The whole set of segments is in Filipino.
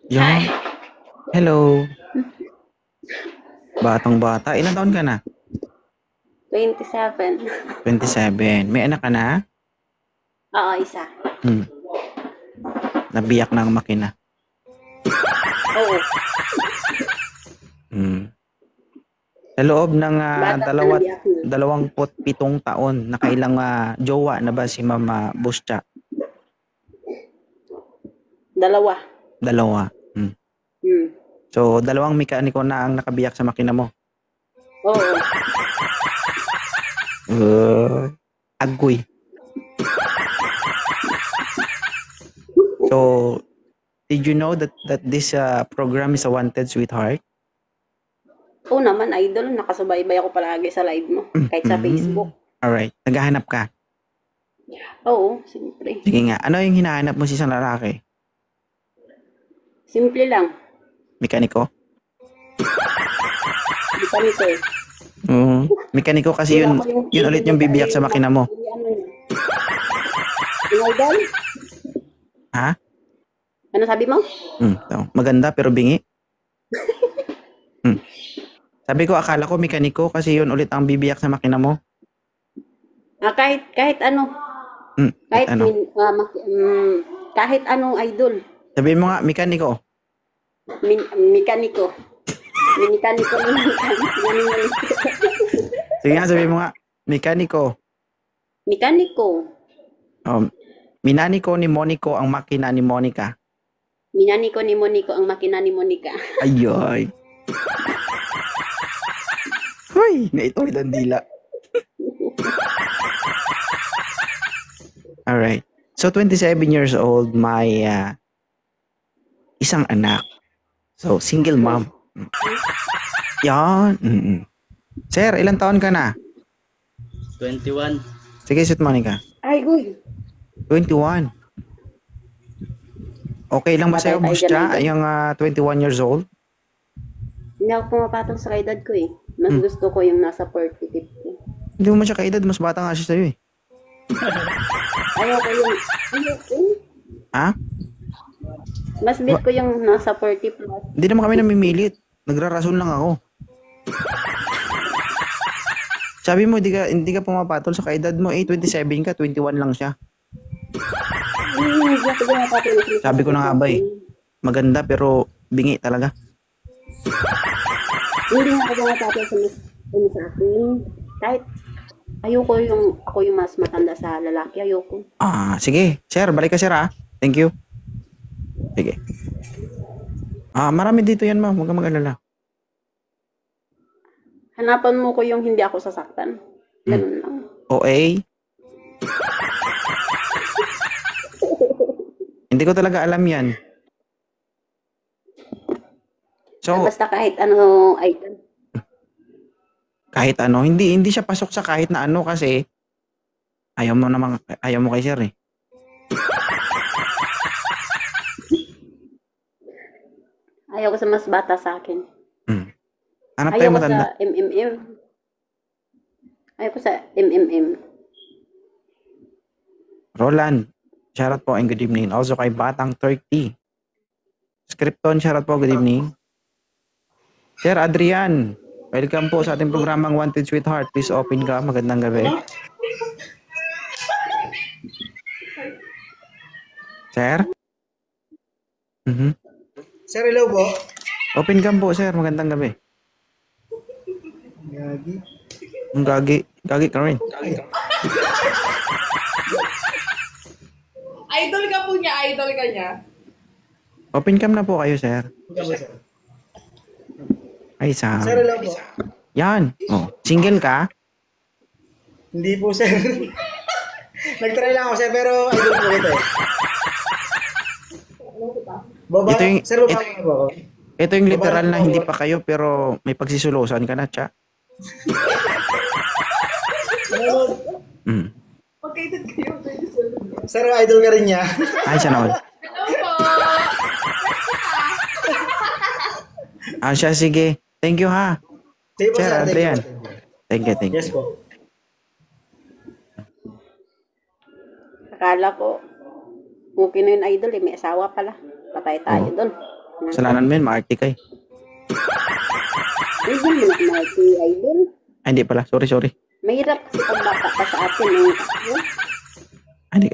Yeah. Hello. Batang-bata. Ilang taon ka na? 27. 27. May anak ka na? Oo, isa. Hmm. Nabiyak ng makina. Oo. Hmm. Sa loob ng Bata pa nabiyak na. 27 taon, nakailang jowa na ba si Mama Buscha? Dalawa. Dalawa. Hmm. Hmm. So, dalawang mekaniko na ang nakabiyak sa makina mo. Oo. Agoy. So, did you know that this program is a wanted sweetheart? Oo naman, idol. Nakasubaybay ako palagi sa live mo. Kahit sa Facebook. Alright. Naghahanap ka. Oo, simple. Sige nga. Ano yung hinahanap mo sa isang lalaki? Simple lang. Mekaniko? Mekaniko eh. Mekaniko kasi yun ulit yung bibiyak sa makina mo. Ano yun? Yung idol? Ha? Ano sabi mo? So, maganda pero bingi. Sabi ko, akala ko mekaniko kasi yun ulit ang bibiyak sa makina mo. Kahit ano. Kahit ano. Kahit anong idol. Sabihin mo nga, mekaniko. Mekaniko. Mekaniko. Sige nga, sabihin mo nga, mekaniko. Mekaniko. Minaniko ni Monico ang makina ni Monica. Minaniko ni Monico ang makina ni Monica. Ayoy. Hoy, naituwid ang dila. Alright. So, 27 years old, may isang anak. So, single mom. Yan. Sir, ilang taon ka na? 21. Sige, sit Monica. Ay, guy. 21. Okay lang ba sa'yo, Buscha, yung 21 years old? Hindi ako pumapatol sa edad ko eh. Mas gusto ko yung nasa 40, 50. Hindi mo man siya kaedad, mas bata nga siya sa'yo eh. Ayoko yung... Ha? Mas bet ko yung nasa 40 plus. Hindi naman kami namimilit. Nagrarason lang ako. Sabi mo, hindi ka pumapatol sa kaedad mo. 27 ka, 21 lang siya. Sabi ko na nga ba eh. Maganda pero bingi talaga. Hindi nga ako pumapatol sa akin. Kahit ayoko ako yung mas matanda sa lalaki. Ayoko. Sige. Sir, balik ka sir ha. Thank you. Sige. Marami dito yan ma'am. Huwag kang mag-alala. Hanapan mo ko yung hindi ako sasaktan. Ganun lang. OA? Hindi ko talaga alam yan. So, basta kahit ano idol. Kahit ano, hindi siya pasok sa kahit na ano kasi ayaw mo kay sir eh. Ayaw ko sa mas bata sa akin. Hanap tayo matanda. Ayaw ko sa MMM. Roland, shoutout po and good evening. Also kay Batang 30. Scripton, shoutout po, good evening. Sir Adrian, welcome po sa ating programang Wanted Sweetheart. Please open ka. Magandang gabi. Sir? Sir, hello po. Open cam po, sir. Magandang gabi. Gagi. Ang gagi. Gagi ka rin. Idol ka po niya, idol ka niya. Open cam na po kayo, sir. Ay, Sam. Sir, hello po. Yan. Single ka? Hindi po, sir. Nag-try lang ako, sir, pero idol po kita eh. Sir, babae na po ako. Ito yung literal na hindi pa kayo pero may pagsisulusan ka na, tsa. Magkaitid kayo. Sir, idol ka rin niya. Ay, siya naman. Hello po. Siya, sige. Thank you, ha. Sige po, Sir sir. Adrian. Thank you. Yes po. Akala ko, okay na yun idol eh. May asawa pala. Patay tayo doon. Kasalanan mo yun, maarte ka eh. Idol mo na Marty, idol. Ay, hindi pala. Sorry. Mahirap kasi pagbata pa sa atin. Eh. Ay, hindi.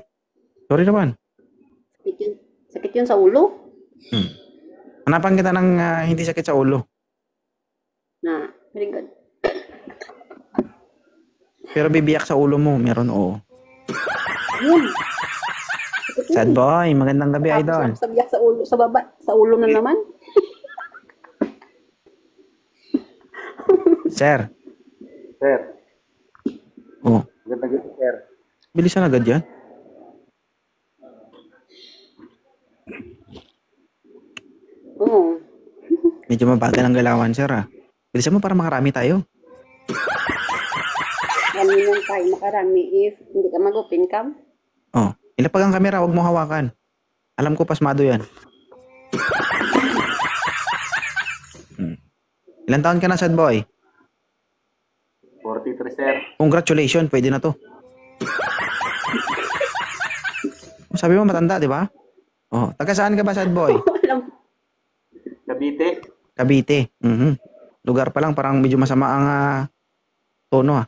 Sorry naman. Sakit yun sa ulo. Hanapan kita ng hindi sakit sa ulo. Na, very good. Pero bibiyak sa ulo mo, meron oo. Yun. Sad boy, magandang gabi, idol. Sabiyak sa ulo, sa baba, sa ulo na naman. Sir. Sir, Oh, magandang gabi, sir. bilisan agad yan. Oo. Medyo mabagal ang galawan, sir ah. Bilisan mo para makarami tayo. Ano lang tayo makarami if hindi ka mag-open cam. Oh, ilapag ang kamera, huwag mo hawakan. Alam ko pasmado yan. Ilan taon ka na, sad boy? 43, sir. Congratulations, pwede na to. Sabi mo matanda, di ba? Oh, taga saan ka ba, sad boy? Alam. Cavite. Cavite. Lugar pa lang parang medyo masama ang tono ah.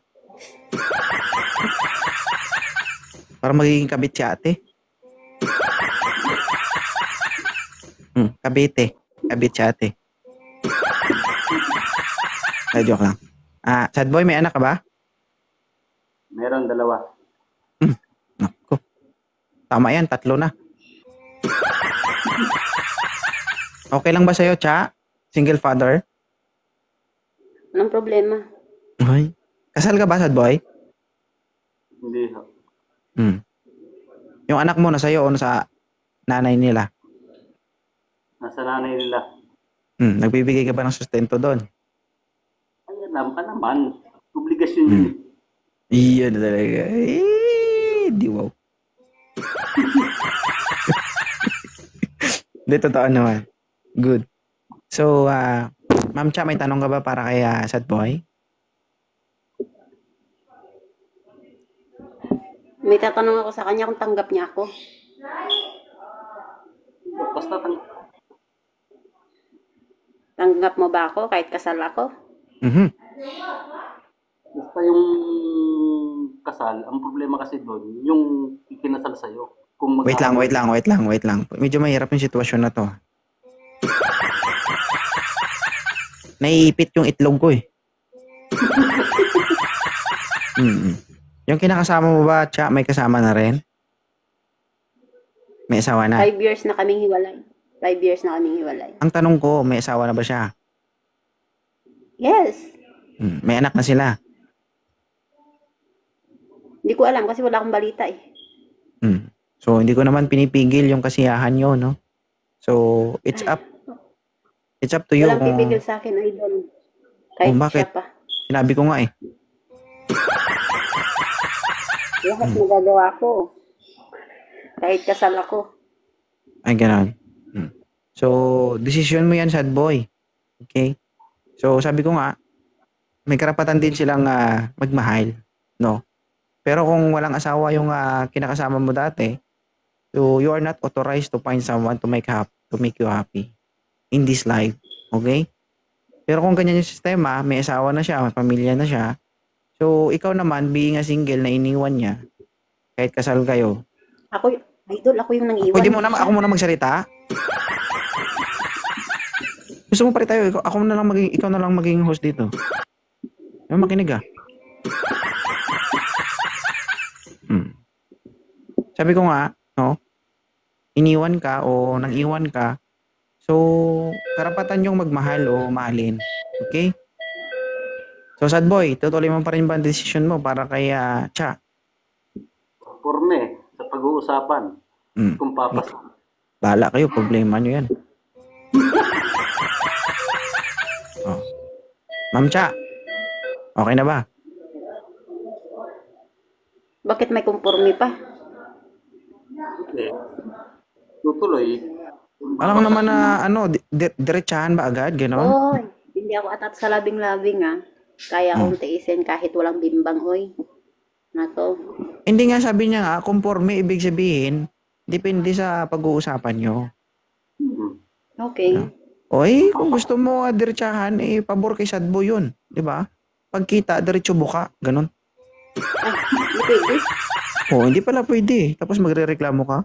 Parang magiging kabit si ate. Cavite. Kabit si ate. Ay, joke lang. Sad boy, may anak ka ba? Meron 2. Naku. Tama yan, 3 na. Okay lang ba sa'yo, Cha? Single father? Anong problema? Ay. Kasal ka ba, sad boy? Hindi. Yung anak mo na sa'yo o sa nanay nila? Nasa nanay nila. Nagbibigay ka ba ng sustento doon? Ay, alam ka naman. Obligasyon yun. Iyan na talaga. Di wow. Hindi, totoo naman. Good. So, Ma'am Cha, may tanong ka ba para kay sad boy? May tatanong ako sa kanya kung tanggap niya ako. Basta Tanggap mo ba ako kahit kasal ako? basta yung kasal, ang problema kasi doon, yung ikinasal sa'yo. Kung Wait lang. Medyo mahirap yung sitwasyon na to. Naiipit yung itlog ko eh. Yung kinakasama mo ba, Cha, may kasama na rin? May asawa na? 5 years na kaming hiwalay. 5 years na kaming hiwalay. Ang tanong ko, may asawa na ba siya? Yes. May anak na sila? Hindi ko alam kasi wala akong balita eh. So, hindi ko naman pinipigil yung kasiyahan nyo, no? So, it's up to you. Walang pipigil sa akin, idol. Kahit bakit? siya pa. Sinabi ko nga eh. Lahat magagawa ko. Kahit kasal ako. Ay, gano'n. So, decision mo yan, sad boy. Okay? So, sabi ko nga, may karapatan din silang magmahal, no? Pero kung walang asawa yung kinakasama mo dati, so you are not authorized to find someone to make you happy in this life. Okay? Pero kung ganyan yung sistema, may asawa na siya, may pamilya na siya, so ikaw naman, being a single na iniwan niya, kahit kasal kayo. Ako, idol, ako yung nang iwan. Pwede mo na, ako muna magsalita? Gusto mo pa rin tayo, ikaw na lang maging host dito. Ano makinig ah? Sabi ko nga, no, iniwan ka o nang-iwan ka, so karapatan yung magmahal o mahalin. Okay? So sad boy, tutuloy mo pa rin ba ang decision mo para kay Cha? Porme, sa pag-uusapan. Kung papas. Bahala kayo, problema nyo yan. Oh. Ma'am Cha, okay na ba? Bakit may kumporme pa? Tutuloy. Alam naman na diretsahan ba agad, gano'n? Oy, hindi ako atat sa labing-labing ah. Kaya akong tiisin kahit walang bimbang, oy. Nato. Hindi nga sabi niya nga, conforme ibig sabihin, depende sa pag-uusapan nyo. Okay. Oy, kung gusto mo diretsahan, pabor kay sad boy yun. Di ba? Pagkita, diretso buka. Ganon. Ay, hindi pwede. Hindi pala pwede. Tapos magre-reklamo ka.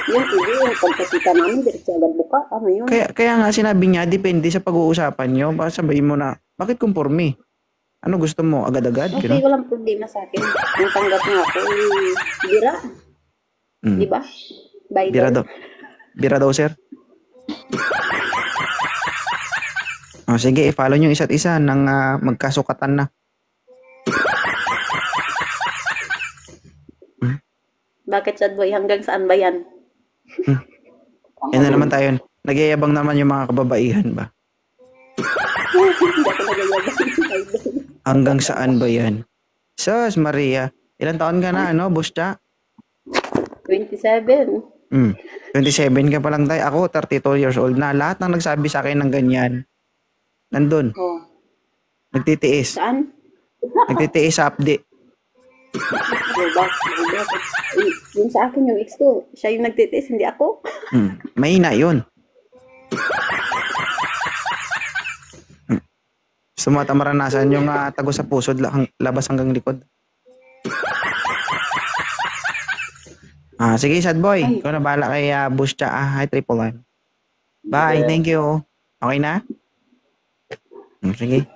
Yung pwede, yung pagkakita namin, diretso agad buka. Ano yun? Kaya nga sinabi niya, depende sa pag-uusapan nyo. Baka sabihin mo na, bakit conforme? Ano gusto mo? Agad-agad? Okay, Ganon? walang problema sa akin. Yung tanggap nga ako, bira. Mm. Di ba? By Bira daw. Bira daw, sir. Sige, i-follow nyo isa't isa nang magkasukatan na. Bakit sad boy? Hanggang saan ba yan? Yan na naman tayo. Nagyayabang naman yung mga kababaihan ba? Hindi ako nagayabang. Hanggang saan ba yan? Sus, Maria. Ilan taon ka na, ano, Busta? 27. 27 ka pa lang tayo. Ako, 32 years old na. Lahat ng nagsabi sa akin ng ganyan, nandun. Oh. Nagtitiis. Saan? Nagtitiis sa update. Yung sa akin, yung ex ko, siya yung nagtitiis, hindi ako. Mahina yun. Gusto mo ata maranasan yung tago sa pusod, labas hanggang likod. Sige, sad boy. Ay. Ikaw na bahala kay Busta. Hi, Triple M. Bye, thank you. Okay na? Sige.